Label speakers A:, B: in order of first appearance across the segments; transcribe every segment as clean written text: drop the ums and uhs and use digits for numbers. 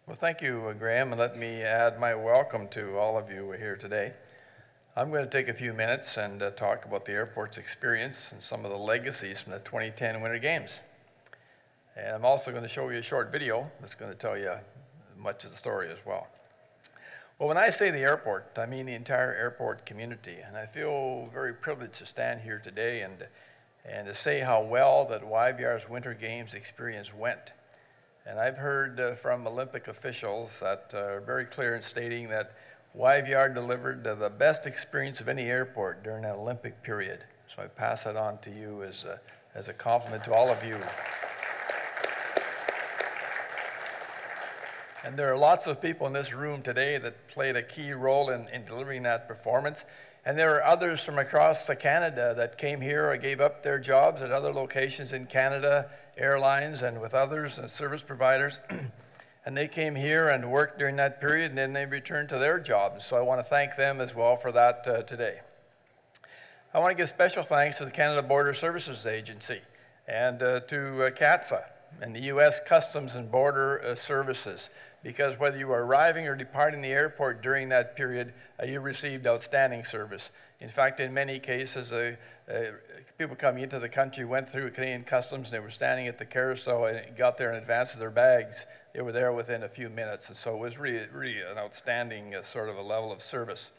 A: Well, thank you, Graham, and let me add my welcome to all of you here today. I'm going to take a few minutes and talk about the airport's experience and some of the legacies from the 2010 Winter Games. And I'm also going to show you a short video that's going to tell you much of the story as well. Well, when I say the airport, I mean the entire airport community, and I feel very privileged to stand here today and to say how well that YVR's Winter Games experience went. And I've heard from Olympic officials that are very clear in stating that YVR delivered the best experience of any airport during an Olympic period. So I pass that on to you as a compliment to all of you. And there are lots of people in this room today that played a key role in delivering that performance. And there are others from across Canada that came here or gave up their jobs at other locations in Canada, airlines and with others and service providers. And they came here and worked during that period, and then they returned to their jobs. So I want to thank them as well for that today. I want to give special thanks to the Canada Border Services Agency and to CATSA and the U.S. Customs and Border Services, because whether you were arriving or departing the airport during that period, you received outstanding service. In fact, in many cases, people coming into the country went through Canadian Customs and they were standing at the carousel and got there in advance of their bags. They were there within a few minutes, and so it was really an outstanding sort of a level of service.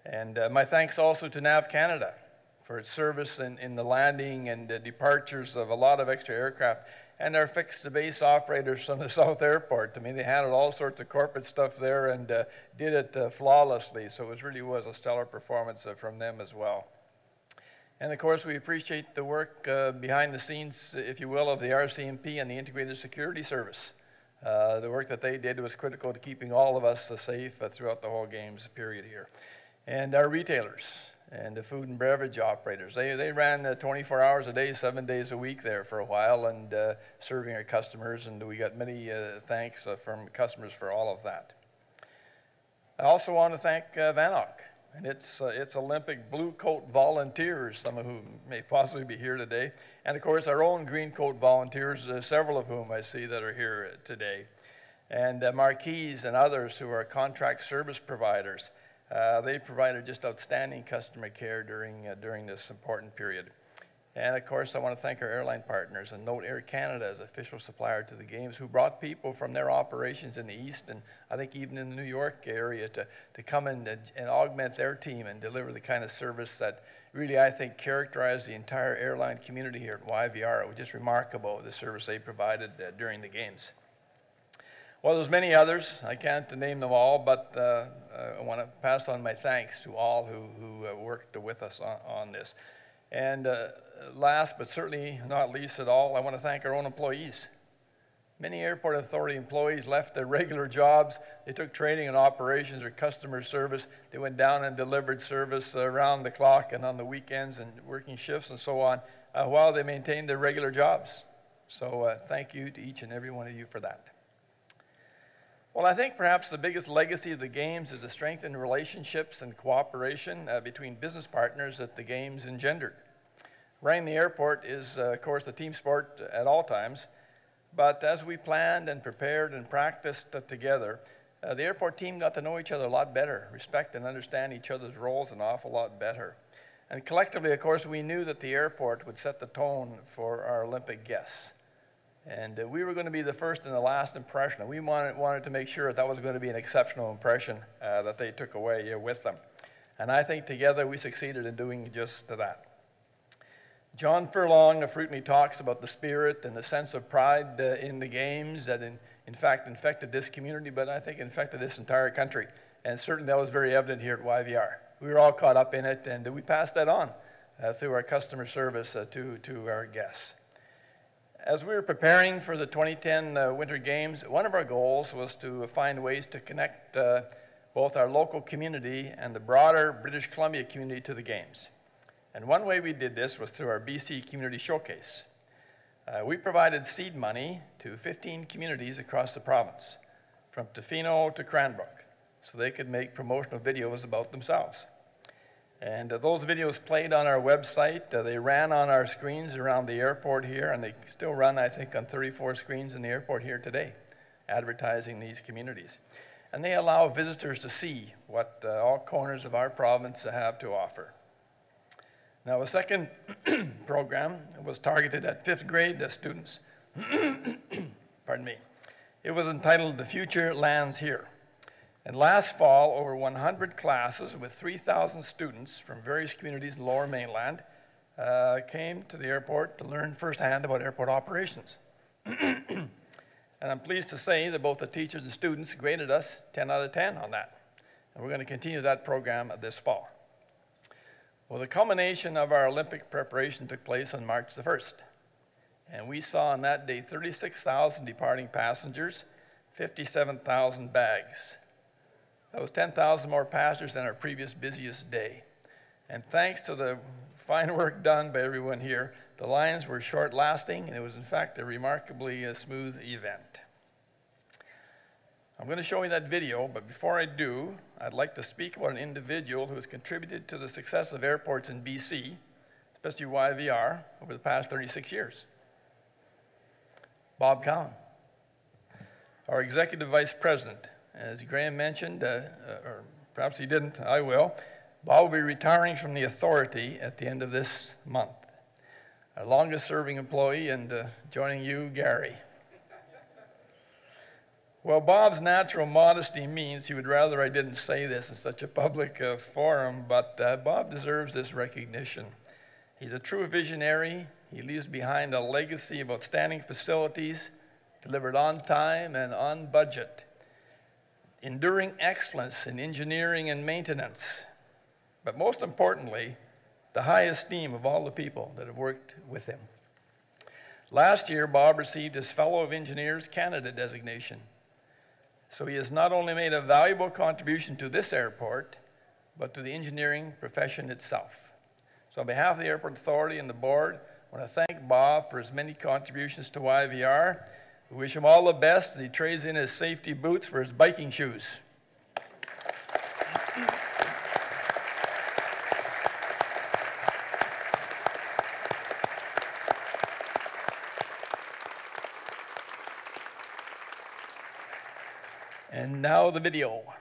A: And my thanks also to NAV Canada for its service in the landing and departures of a lot of extra aircraft, and our fixed-to-base operators from the South Airport. I mean, they handled all sorts of corporate stuff there and did it flawlessly, so it really was a stellar performance from them as well. And of course, we appreciate the work behind the scenes, if you will, of the RCMP and the Integrated Security Service. The work that they did was critical to keeping all of us safe throughout the whole games period here. And our retailers and the food and beverage operators. They ran 24 hours a day, 7 days a week there for a while and serving our customers, and we got many thanks from customers for all of that. I also want to thank VANOC and its Olympic blue coat volunteers, some of whom may possibly be here today, and of course our own green coat volunteers, several of whom I see that are here today, and Marquis and others who are contract service providers. They provided just outstanding customer care during this important period. And of course, I want to thank our airline partners and note Air Canada as official supplier to the Games, who brought people from their operations in the East and I think even in the New York area to come and augment their team and deliver the kind of service that really, I think, characterized the entire airline community here at YVR. It was just remarkable, the service they provided during the Games. Well, there's many others. I can't name them all, but I want to pass on my thanks to all who worked with us on this. And last, but certainly not least at all, I want to thank our own employees. Many airport authority employees left their regular jobs. They took training in operations or customer service. They went down and delivered service around the clock and on the weekends and working shifts and so on while they maintained their regular jobs. So thank you to each and every one of you for that. Well, I think perhaps the biggest legacy of the Games is the strengthened relationships and cooperation between business partners that the Games engendered. Running the airport is, of course, a team sport at all times, but as we planned and prepared and practiced together, the airport team got to know each other a lot better, respect and understand each other's roles an awful lot better. And collectively, of course, we knew that the airport would set the tone for our Olympic guests. And we were going to be the first and the last impression. We wanted to make sure that was going to be an exceptional impression that they took away with them. And I think together we succeeded in doing just that. John Furlong frequently talks about the spirit and the sense of pride in the Games that in fact infected this community, but I think infected this entire country. And certainly that was very evident here at YVR. We were all caught up in it, and we passed that on through our customer service to our guests. As we were preparing for the 2010 Winter Games, one of our goals was to find ways to connect both our local community and the broader British Columbia community to the Games. And one way we did this was through our BC Community Showcase. We provided seed money to 15 communities across the province, from Tofino to Cranbrook, so they could make promotional videos about themselves. And those videos played on our website. They ran on our screens around the airport here, and they still run, I think, on 34 screens in the airport here today. advertising these communities. And they allow visitors to see what all corners of our province have to offer. Now, a second program was targeted at 5th grade students. Pardon me. It was entitled The Future Lands Here. And last fall, over 100 classes with 3,000 students from various communities in the Lower Mainland came to the airport to learn firsthand about airport operations. And I'm pleased to say that both the teachers and students graded us 10 out of 10 on that. And we're going to continue that program this fall. Well, the culmination of our Olympic preparation took place on March the 1st. And we saw on that day 36,000 departing passengers, 57,000 bags. That was 10,000 more passengers than our previous busiest day. And thanks to the fine work done by everyone here, the lines were short-lasting, and it was, in fact, a remarkably smooth event. I'm going to show you that video, but before I do, I'd like to speak about an individual who has contributed to the success of airports in BC, especially YVR, over the past 36 years. Bob Cowan, our Executive Vice President. As Graham mentioned, or perhaps he didn't, I will, Bob will be retiring from the authority at the end of this month. Our longest serving employee, and joining you, Gary. Well, Bob's natural modesty means he would rather I didn't say this in such a public forum, but Bob deserves this recognition. He's a true visionary. He leaves behind a legacy of outstanding facilities, delivered on time and on budget, enduring excellence in engineering and maintenance, but most importantly, the high esteem of all the people that have worked with him. Last year, Bob received his Fellow of Engineers Canada designation. So he has not only made a valuable contribution to this airport, but to the engineering profession itself. So on behalf of the Airport Authority and the board, I want to thank Bob for his many contributions to YVR. We wish him all the best as he trades in his safety boots for his biking shoes. And now the video.